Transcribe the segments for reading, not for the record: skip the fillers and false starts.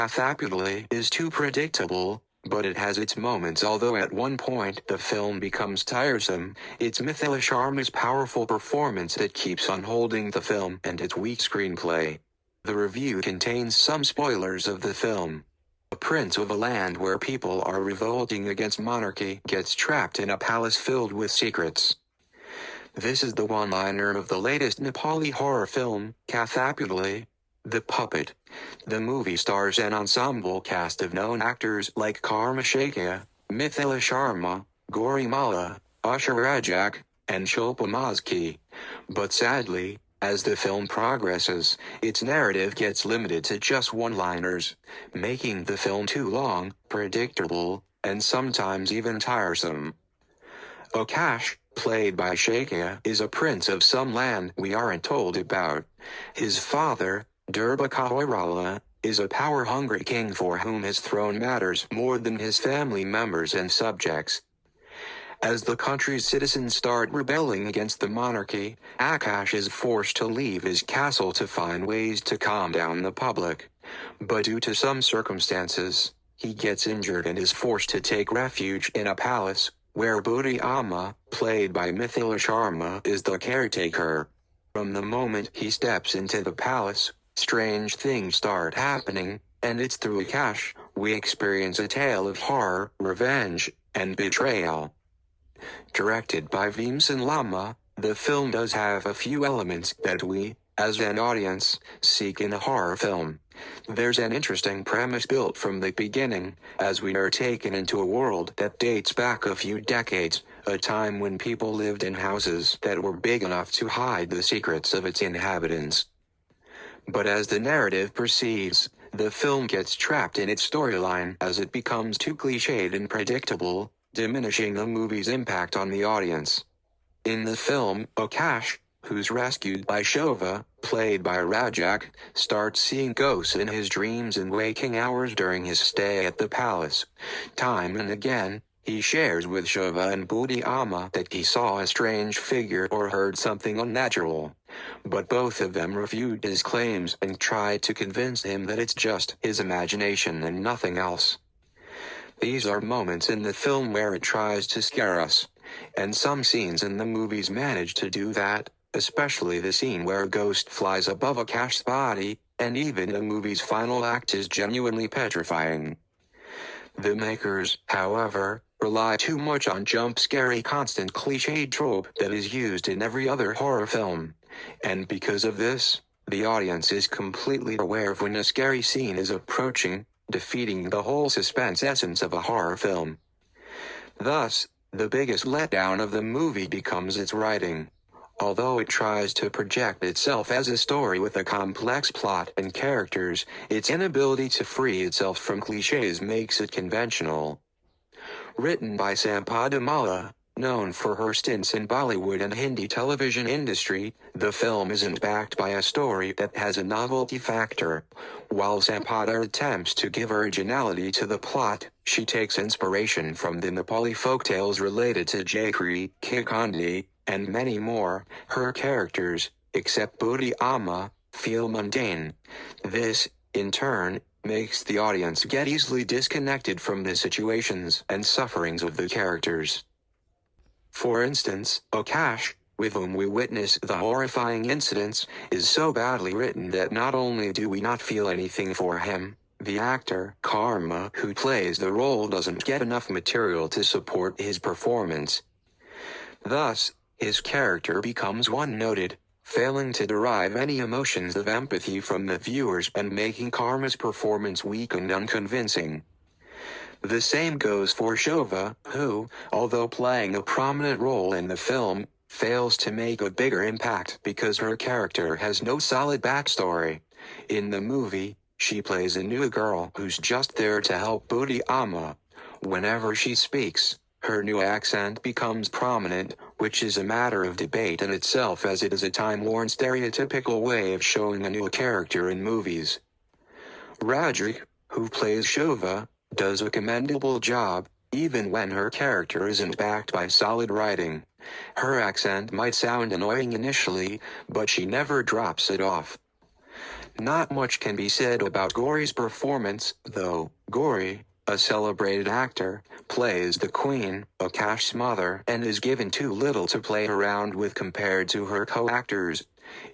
Kathaputali is too predictable, but it has its moments. Although at one point the film becomes tiresome, it's Mithila Sharma's powerful performance that keeps on holding the film and its weak screenplay. The review contains some spoilers of the film. A prince of a land where people are revolting against monarchy gets trapped in a palace filled with secrets. This is the one-liner of the latest Nepali horror film, Kathaputali, The Puppet. The movie stars an ensemble cast of known actors like Gauri Malla, Mithila Sharma, Gauri Malla, Usha Rajak, and Shilpa Mazki. But sadly, as the film progresses, its narrative gets limited to just one-liners, making the film too long, predictable, and sometimes even tiresome. Akash, played by Shakya, is a prince of some land we aren't told about. His father, Gauri Malla, is a power-hungry king for whom his throne matters more than his family members and subjects. As the country's citizens start rebelling against the monarchy, Akash is forced to leave his castle to find ways to calm down the public. But due to some circumstances, he gets injured and is forced to take refuge in a palace, where Gauri Malla, played by Mithila Sharma, is the caretaker. From the moment he steps into the palace, strange things start happening, and it's through Akash we experience a tale of horror, revenge, and betrayal. Directed by Mithila Sharma, the film does have a few elements that we, as an audience, seek in a horror film. There's an interesting premise built from the beginning, as we are taken into a world that dates back a few decades, a time when people lived in houses that were big enough to hide the secrets of its inhabitants. But as the narrative proceeds, the film gets trapped in its storyline as it becomes too cliched and predictable, diminishing the movie's impact on the audience. In the film, Akash, who's rescued by Shova, played by Rajak, starts seeing ghosts in his dreams and waking hours during his stay at the palace. Time and again, he shares with Shova and Gauri Malla that he saw a strange figure or heard something unnatural. But both of them refute his claims and try to convince him that it's just his imagination and nothing else. These are moments in the film where it tries to scare us, and some scenes in the movies manage to do that, especially the scene where a ghost flies above Akash's body, and even the movie's final act is genuinely petrifying. The makers, however, rely too much on jump-scary constant cliched trope that is used in every other horror film, and because of this, the audience is completely aware of when a scary scene is approaching, defeating the whole suspense essence of a horror film. Thus, the biggest letdown of the movie becomes its writing. Although it tries to project itself as a story with a complex plot and characters, its inability to free itself from cliches makes it conventional. Written by Gauri Malla, known for her stints in Bollywood and Hindi television industry, the film isn't backed by a story that has a novelty factor. While Gauri attempts to give originality to the plot, she takes inspiration from the Nepali folktales related to Jakri, Kikandi, and many more. Her characters, except Gauri Malla, feel mundane. This, in turn, makes the audience get easily disconnected from the situations and sufferings of the characters. For instance, Akash, with whom we witness the horrifying incidents, is so badly written that not only do we not feel anything for him, the actor, Karma, who plays the role doesn't get enough material to support his performance. Thus, his character becomes one-noted, failing to derive any emotions of empathy from the viewers and making Karma's performance weak and unconvincing. The same goes for Shova, who, although playing a prominent role in the film, fails to make a bigger impact because her character has no solid backstory. In the movie, she plays a new girl who's just there to help Gauri Malla. Whenever she speaks, her new accent becomes prominent, which is a matter of debate in itself as it is a time-worn stereotypical way of showing a new character in movies. Rajak, who plays Shova, does a commendable job, even when her character isn't backed by solid writing. Her accent might sound annoying initially, but she never drops it off. Not much can be said about Gauri's performance, though. Gauri, a celebrated actor, plays the queen, Akash's mother, and is given too little to play around with compared to her co-actors.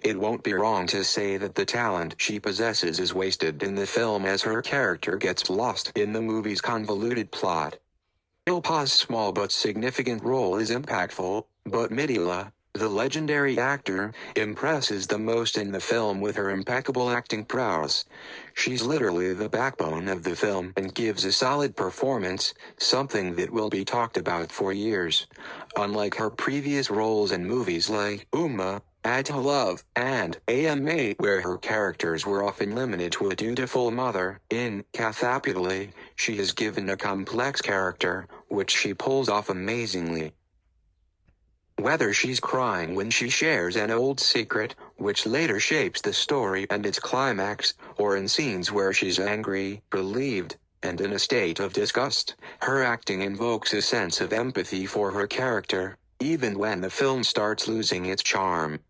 It won't be wrong to say that the talent she possesses is wasted in the film as her character gets lost in the movie's convoluted plot. Shilpa's small but significant role is impactful, but Mithila, the legendary actor, impresses the most in the film with her impeccable acting prowess. She's literally the backbone of the film and gives a solid performance, something that will be talked about for years. Unlike her previous roles in movies like Uma, Add to Love, and AMA, where her characters were often limited to a dutiful mother, in Kathaputali, she is given a complex character, which she pulls off amazingly. Whether she's crying when she shares an old secret, which later shapes the story and its climax, or in scenes where she's angry, relieved, and in a state of disgust, her acting invokes a sense of empathy for her character, even when the film starts losing its charm.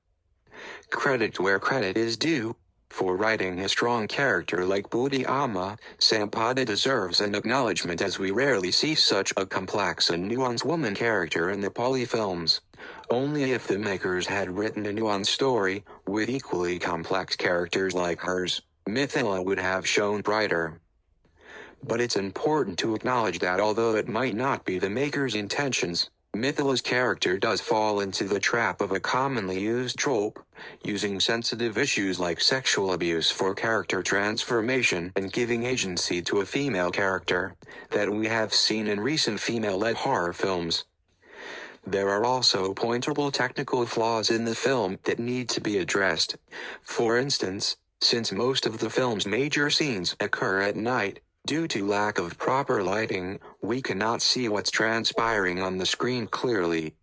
Credit where credit is due. For writing a strong character like Budi Amma, Sampada deserves an acknowledgement, as we rarely see such a complex and nuanced woman character in Nepali films. Only if the makers had written a nuanced story, with equally complex characters like hers, Mithila would have shone brighter. But it's important to acknowledge that although it might not be the maker's intentions, Mithila's character does fall into the trap of a commonly used trope, using sensitive issues like sexual abuse for character transformation and giving agency to a female character, that we have seen in recent female-led horror films. There are also pointable technical flaws in the film that need to be addressed. For instance, since most of the film's major scenes occur at night, due to lack of proper lighting, we cannot see what's transpiring on the screen clearly.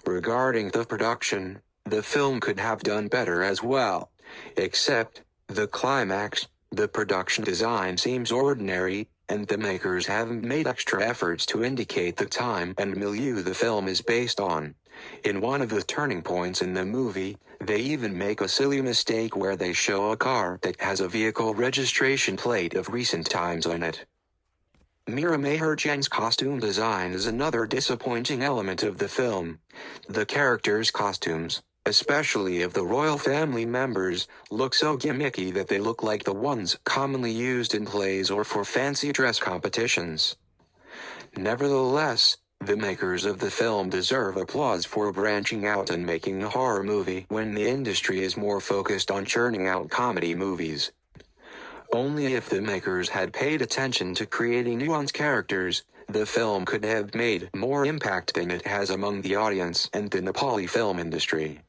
Regarding the production, the film could have done better as well. Except, the climax, the production design seems ordinary, and the makers haven't made extra efforts to indicate the time and milieu the film is based on. In one of the turning points in the movie, they even make a silly mistake where they show a car that has a vehicle registration plate of recent times on it. Mira Maherjan's costume design is another disappointing element of the film. The characters' costumes, especially of the royal family members, look so gimmicky that they look like the ones commonly used in plays or for fancy dress competitions. Nevertheless, the makers of the film deserve applause for branching out and making a horror movie when the industry is more focused on churning out comedy movies. Only if the makers had paid attention to creating nuanced characters, the film could have made more impact than it has among the audience and the Nepali film industry.